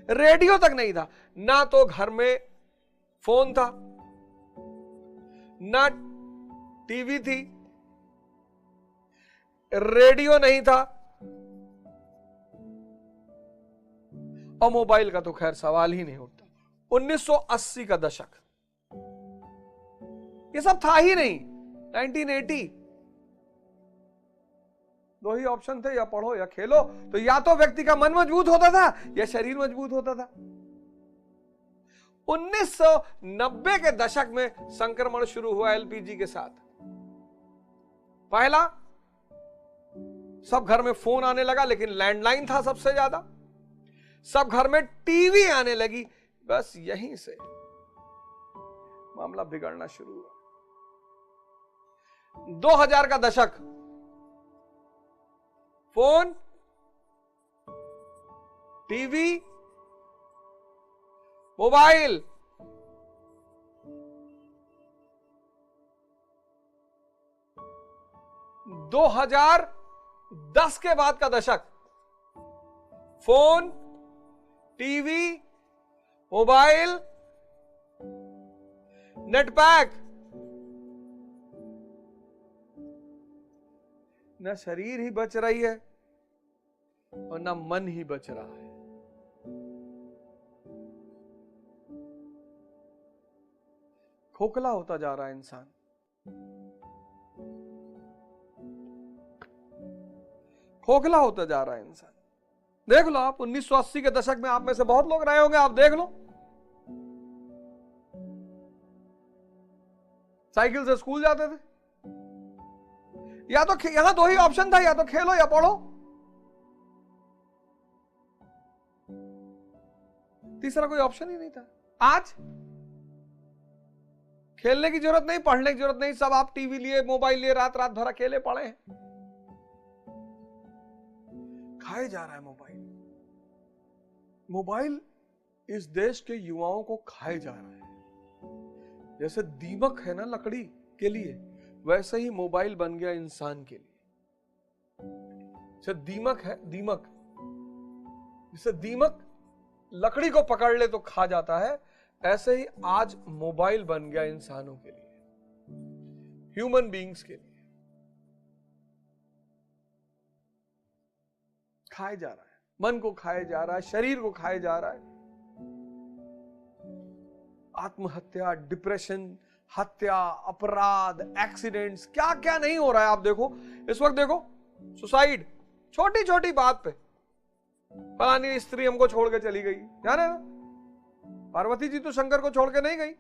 Radio तक नहीं था, ना तो घर में फोन था, ना टीवी थी, रेडियो नहीं था, और मोबाइल का तो खैर सवाल ही नहीं उठता। 1980 का दशक, ये सब था ही नहीं। 1980, दो ही ऑप्शन थे, या पढ़ो या खेलो। तो या तो व्यक्ति का मन मजबूत होता था या शरीर मजबूत होता था। 1990 के दशक में संक्रमण शुरू हुआ एलपीजी के साथ। पहला, सब घर में फोन आने लगा, लेकिन लैंडलाइन था सबसे ज्यादा। सब घर में टीवी आने लगी, बस यहीं से मामला बिगड़ना शुरू हुआ। 2000 का दशक, फोन, टीवी, मोबाइल, दो 2010 के बाद का दशक, phone, TV, mobile, net pack, न शरीर ही बच रही है और न मन ही बच रहा है। खोखला होता जा रहा है इंसान। खोखला होता जा रहा है इंसान। देख लो आप, 1980 के दशक में आप में से बहुत लोग रहे होंगे, आप देख लो। साइकिल से स्कूल जाते थे। या तो यहां दो ही ऑप्शन था, या तो खेलो या पढ़ो। तीसरा कोई ऑप्शन ही नहीं था। आज खेलने की जरूरत नहीं, पढ़ने की जरूरत नहीं, सब आप टीवी लिए, मोबाइल लिए, रात रात भर अकेले पड़े हैं। खाए जा रहा है मोबाइल। मोबाइल इस देश के युवाओं को खाए जा रहा है। जैसे दीमक है ना लकड़ी के लिए, वैसे ही मोबाइल बन गया इंसान के लिए। जैसे दीमक है, दीमक, जैसे दीमक लकड़ी को पकड़ ले तो खा जाता है, ऐसे ही आज मोबाइल बन गया इंसानों के लिए, ह्यूमन बीइंग्स के लिए। खाए जा रहा है, मन को खाए जा रहा है, शरीर को खाए जा रहा है। आत्महत्या, डिप्रेशन, हत्या, अपराध, एक्सीडेंट्स, क्या क्या नहीं हो रहा है। आप देखो इस वक्त, देखो सुसाइड, छोटी छोटी बात पे। फलानी स्त्री हमको छोड़ के चली गई, जान रहे हो, पार्वती जी तो शंकर को छोड़ के नहीं गई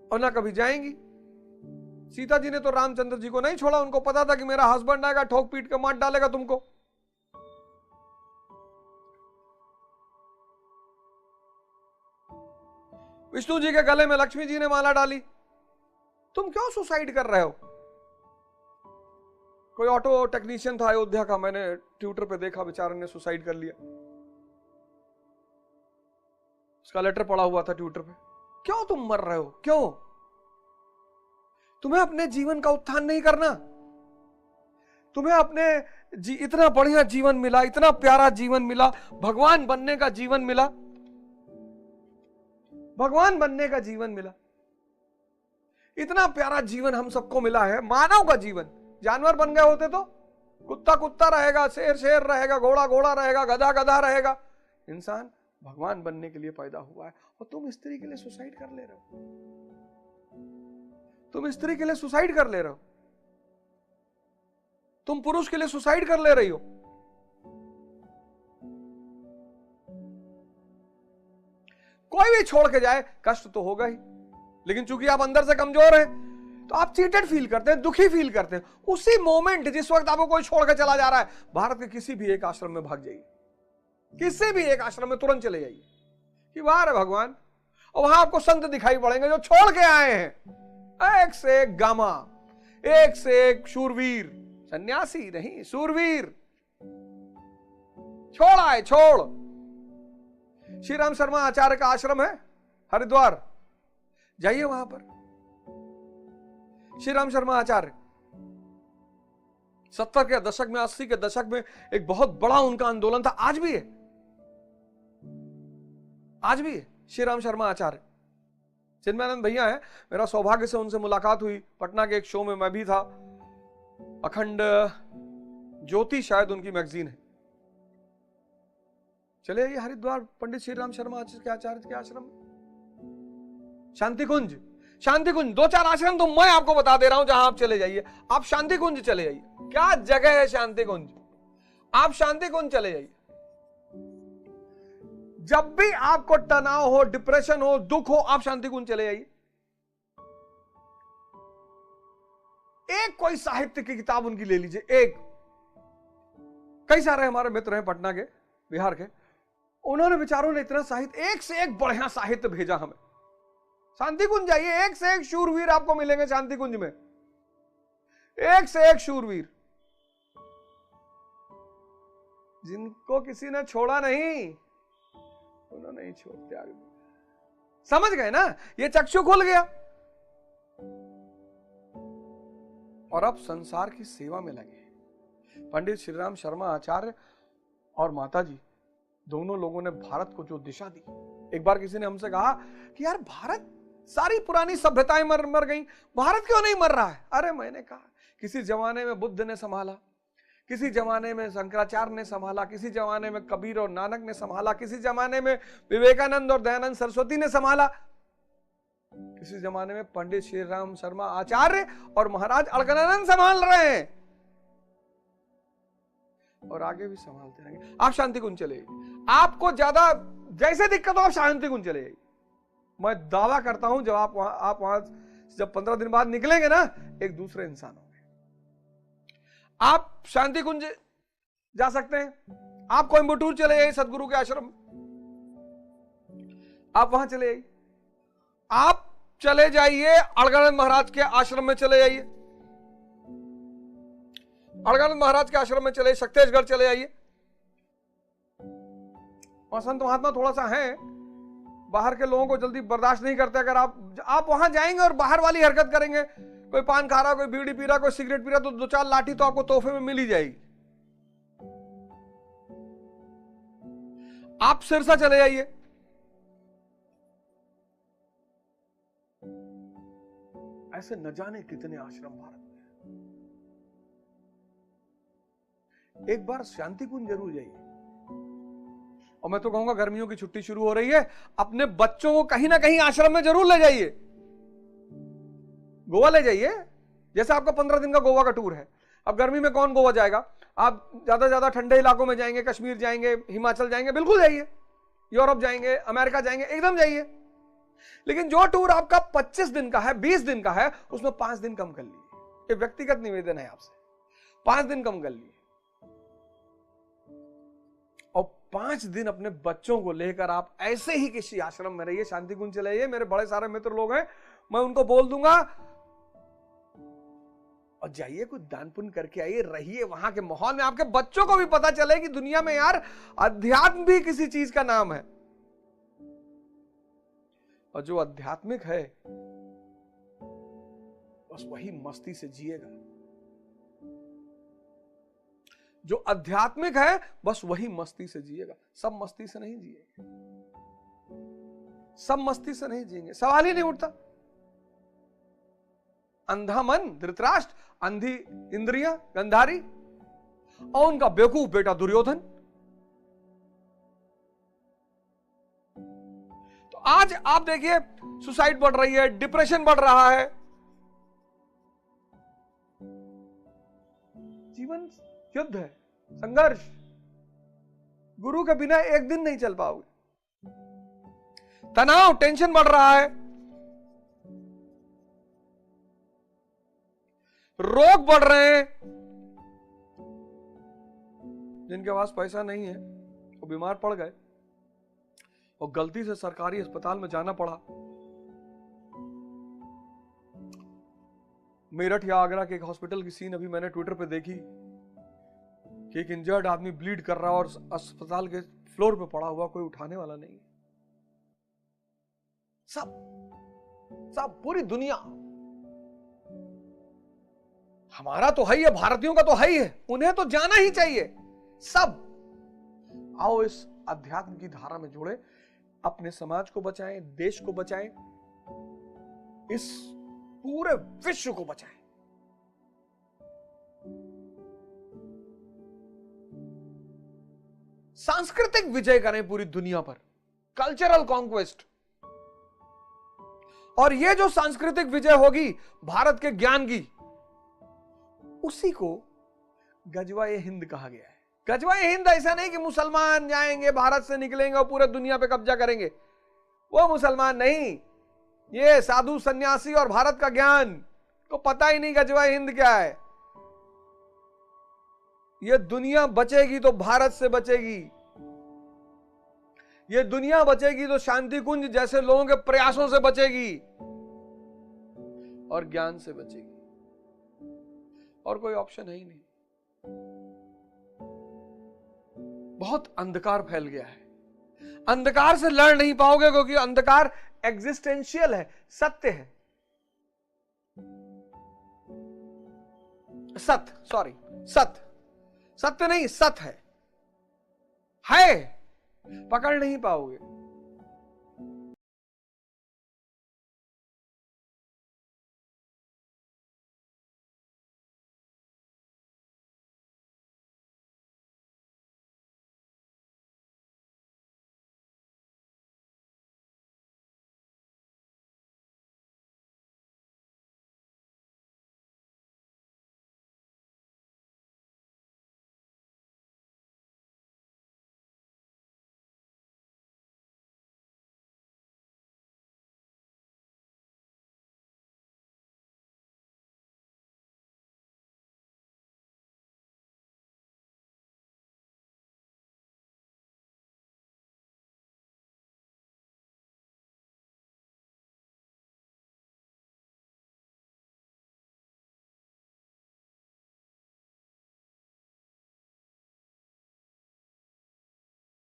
और ना कभी जाएंगी। सीता जी ने तो रामचंद्र जी को नहीं छोड़ा, उनको पता था कि मेरा हस्बैंड आएगा, ठोक पीट के मार डालेगा तुमको। विष्णु जी के गले में लक्ष्मी जी ने माला डाली। तुम क्यों सुसाइड कर रहे हो? कोई ऑटो टेक्नीशियन था अयोध्या का, मैंने ट्विटर पे देखा, बेचारे ने सुसाइड कर लिया। उसका लेटर पड़ा हुआ था ट्विटर पे। क्यों तुम मर रहे हो? क्यों? तुम्हें अपने जीवन का उत्थान नहीं करना? तुम्हें अपने इतना बढ़िया जीवन मिला, इतना प्यारा जीवन मिला, भगवान बनने का जीवन मिला, भगवान बनने का जीवन मिला, इतना प्यारा जीवन हम सबको मिला है, मानव का जीवन। जानवर बन गए होते तो कुत्ता कुत्ता रहेगा, शेर शेर रहेगा, घोड़ा घोड़ा रहेगा, गधा गधा रहेगा। इंसान भगवान बनने के लिए पैदा हुआ है, और तुम स्त्री के लिए सुसाइड कर ले रहे हो। तुम स्त्री के लिए सुसाइड कर ले रहे हो, तुम पुरुष के लिए सुसाइड कर ले रही हो। कोई भी छोड़ के जाए कष्ट तो होगा ही, लेकिन चूंकि आप अंदर से कमजोर हैं तो आप चीटेड फील करते हैं, दुखी फील करते हैं। उसी मोमेंट जिस वक्त आपको कोई छोड़ के चला जा रहा है, भारत के किसी भी एक आश्रम में भाग जाइए, किसी भी एक आश्रम में तुरंत चले जाइए कि बाहर है भगवान, और वहां आपको संत दिखाई पड़ेंगे जो छोड़ के आए हैं, एक से एक गामा, एक से एक शूरवीर, सन्यासी नहीं शूरवीर, छोड़ आए, छोड़। श्री राम शर्मा आचार्य का आश्रम है हरिद्वार, जाइए वहां पर। श्री राम शर्मा आचार्य 70 के दशक में, 80 के दशक में एक बहुत बड़ा उनका आंदोलन था, आज भी है। आज भी है। श्री राम शर्मा आचार्य चिन्मयानंद भैया है, मेरा सौभाग्य से उनसे मुलाकात हुई, पटना के एक शो में मैं भी था। अखंड ज्योति शायद उनकी मैगजीन है। चले आइए हरिद्वार पंडित श्री राम शर्मा के आचार्य के आश्रम। शांति कुंज, शांति कुंज, 2-4 आश्रम तो मैं आपको बता दे रहा हूं जहां आप चले जाइए। आप शांति कुंज चले जाइए, क्या जगह है शांति कुंज। आप शांति कुंज चले जाइए। जब भी आपको तनाव हो, डिप्रेशन हो, दुख हो, आप शांति कुंज चले जाइए। एक कोई साहित्य की किताब उनकी ले लीजिए, एक। कई सारे हमारे मित्र हैं पटना के, बिहार के, उन्होंने बेचारों ने इतना साहित्य, एक से एक बढ़िया साहित्य भेजा हमें। शांति कुंज जाइए, एक से एक शूरवीर आपको मिलेंगे शांति कुंज में, एक से एक शूरवीर, जिनको किसी ने छोड़ा नहीं, उन्होंने ही छोड़ त्याग दिया। समझ गए ना, ये चक्षु खुल गया और अब संसार की सेवा में लगे। पंडित श्री राम शर्मा आचार्य और माता जी दोनों लोगों ने भारत को जो दिशा दी। एक बार किसी ने हमसे कहा कि यार भारत, सारी पुरानी सभ्यताएं मर गई, भारत क्यों नहीं मर रहा है? अरे मैंने कहा, किसी जमाने में बुद्ध ने संभाला, किसी जमाने में शंकराचार्य ने संभाला, किसी जमाने में कबीर और नानक ने संभाला, किसी जमाने में विवेकानंद और दयानंद सरस्वती ने संभाला, किसी जमाने में पंडित श्री राम शर्मा आचार्य और महाराज अलकनंदन संभाल रहे हैं, और आगे भी संभालते रहेंगे। आप शांति कुंज चले जाइए। आपको ज्यादा जैसे दिक्कत हो, आप शांति कुंज चले जाइए। मैं दावा करता हूं जब आप वहां जब 15 दिन बाद निकलेंगे ना, एक दूसरे इंसान होंगे। आप शांति कुंज जा सकते हैं। आप कोयम्बटूर चले जाइए, सदगुरु के आश्रम, आप वहां चले जाइए। आप चले जाइए अलकनंद महाराज के आश्रम में चले जाइए, अलकनंद महाराज के आश्रम में चले, शक्तेशगढ़ चले जाइए। वहां संत महात्मा थोड़ा सा है, बाहर के लोगों को जल्दी बर्दाश्त नहीं करते। अगर आप वहां जाएंगे और बाहर वाली हरकत करेंगे, कोई पान खा रहा, कोई बीड़ी पी रहा, कोई सिगरेट पी रहा, तो 2-4 लाठी तो आपको तोहफे में मिल ही जाएगी। आप सिरसा चले जाइए, ऐसे न जाने कितने आश्रम भारत में। एक बार शांति कुंज जरूर जाइए। और मैं तो कहूंगा गर्मियों की छुट्टी शुरू हो रही है, अपने बच्चों को कहीं ना कहीं आश्रम में जरूर ले जाइए। गोवा ले जाइए, जैसे आपका 15 दिन का गोवा का टूर है। अब गर्मी में कौन गोवा जाएगा? आप ज्यादा ज्यादा ठंडे इलाकों में जाएंगे, कश्मीर जाएंगे, हिमाचल जाएंगे, बिल्कुल जाइए। यूरोप जाएंगे, अमेरिका जाएंगे, एकदम जाइए। लेकिन जो टूर आपका 25 दिन का है, 20 दिन का है, उसमें 5 दिन कम कर लीजिए। ये व्यक्तिगत निवेदन है आपसे, 5 दिन कम कर लीजिए। और 5 दिन अपने बच्चों को लेकर आप ऐसे ही किसी आश्रम में रहिए, शांति कुंज चले जाइए। मेरे बड़े सारे मित्र लोग हैं, मैं उनको बोल दूंगा, और जाइए कुछ दान पुण्य करके आइए, रहिए वहां के माहौल में। आपके बच्चों को भी पता चले कि दुनिया में यार अध्यात्म भी किसी चीज का नाम है। और जो आध्यात्मिक है बस वही मस्ती से जिएगा। जो आध्यात्मिक है बस वही मस्ती से जिएगा। सब मस्ती से नहीं जिएगा, सब मस्ती से नहीं जिएंगे, सवाल ही नहीं उठता। अंधा मन धृतराष्ट्र, अंधी इंद्रियां गंधारी, और उनका बेवकूफ बेटा दुर्योधन। तो आज आप देखिए, सुसाइड बढ़ रही है, डिप्रेशन बढ़ रहा है। जीवन युद्ध है, संघर्ष। गुरु के बिना एक दिन नहीं चल पाओगे। तनाव, टेंशन बढ़ रहा है, रोग बढ़ रहे हैं। जिनके पास पैसा नहीं है वो बीमार पड़ गए और गलती से सरकारी अस्पताल में जाना पड़ा। मेरठ या आगरा के एक हॉस्पिटल की सीन अभी मैंने ट्विटर पे देखी कि एक इंजर्ड आदमी ब्लीड कर रहा और अस्पताल के फ्लोर पे पड़ा हुआ, कोई उठाने वाला नहीं। सब पूरी दुनिया, हमारा तो है ही है, भारतीयों का तो है ही है, उन्हें तो जाना ही चाहिए। सब आओ इस अध्यात्म की धारा में जुड़े। अपने समाज को बचाएं, देश को बचाएं, इस पूरे विश्व को बचाएं। सांस्कृतिक विजय करें पूरी दुनिया पर, कल्चरल कॉन्क्वेस्ट। और ये जो सांस्कृतिक विजय होगी भारत के ज्ञान की, उसी को गजवाए हिंद कहा गया है। गजवाए हिंद ऐसा नहीं कि मुसलमान जाएंगे भारत से निकलेंगे और पूरे दुनिया पे कब्जा करेंगे, वो मुसलमान नहीं, ये साधु सन्यासी और भारत का ज्ञान को पता ही नहीं गजवाए हिंद क्या है। ये दुनिया बचेगी तो भारत से बचेगी, ये दुनिया बचेगी तो शांति कुंज जैसे लोगों के प्रयासों से बचेगी और ज्ञान से बचेगी, और कोई ऑप्शन है ही नहीं। बहुत अंधकार फैल गया है, अंधकार से लड़ नहीं पाओगे क्योंकि अंधकार एग्जिस्टेंशियल है, सत्य है, सत्य नहीं, सत है, पकड़ नहीं पाओगे।